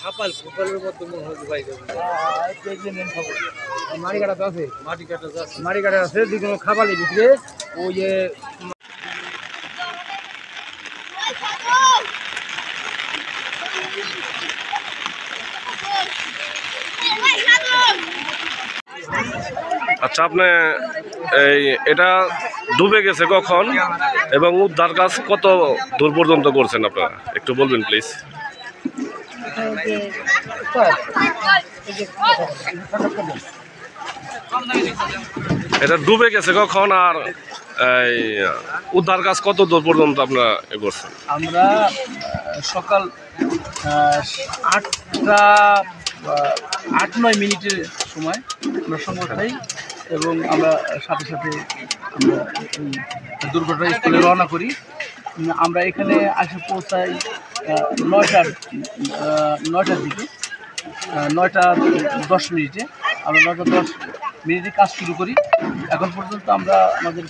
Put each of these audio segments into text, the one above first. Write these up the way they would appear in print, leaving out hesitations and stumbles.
খাপাল ফুপালের মধ্যে মনে হয় ভাই মাটি কাটা আছে, মাটি কাটা আছে যেগুলো খাপালের ভিতরে ওই যে আচ্ছা, আপনি এটা ডুবে গেছে কখন এবং উদ্ধার কাজ কত দূর পর্যন্ত করছেন আপনারা একটু বলবেন প্লিজ। এটা ডুবে গেছে কখন আর উদ্ধার কাজ কত দূর পর্যন্ত আপনারা করছেন? আমরা সকাল 8-9 মিনিটের সময় আমরা সংবাদ পাই এবং আমরা সাথে সাথে আমরা দুর্ঘটনাস্থলে রওনা করি। আমরা এখানে আসে পৌঁছাই 9টার দিকে, 9:10 আমরা 9:10 কাজ শুরু করি। এখন পর্যন্ত আমরা আমাদের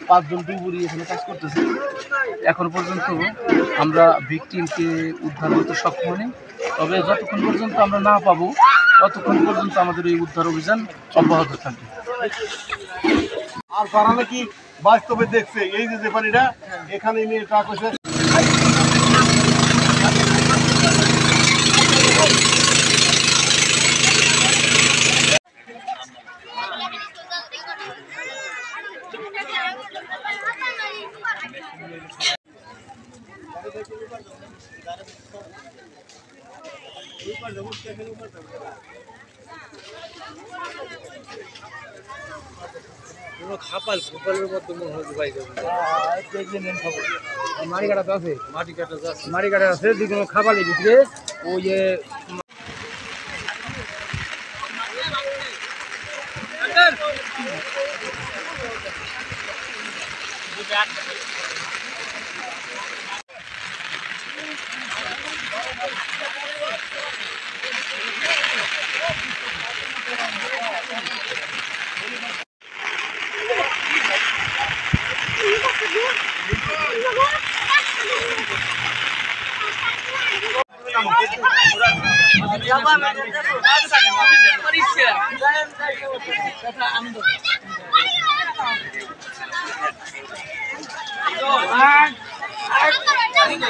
5 জন ডুবুরি এখানে কাজ করতেছি। এখন পর্যন্ত আমরা ভিকটিমকে উদ্ধার করতে সক্ষম হই, তবে যতক্ষণ পর্যন্ত আমরা না পাবো ততক্ষণ পর্যন্ত আমাদের এই উদ্ধার অভিযান অব্যাহত থাকবে। আর তারা নাকি বাস্তবে দেখছে এই যে পানিটা এখানে নিয়ে ট্রাক হয়েছে। খাপাল ফুপালের মধ্যে মনে হয় ভাই মাটি কাটা আছে, মাটি কাটা আছে যেগুলো খাপালের ভিতরে ওই যে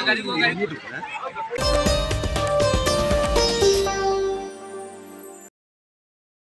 গাড়ি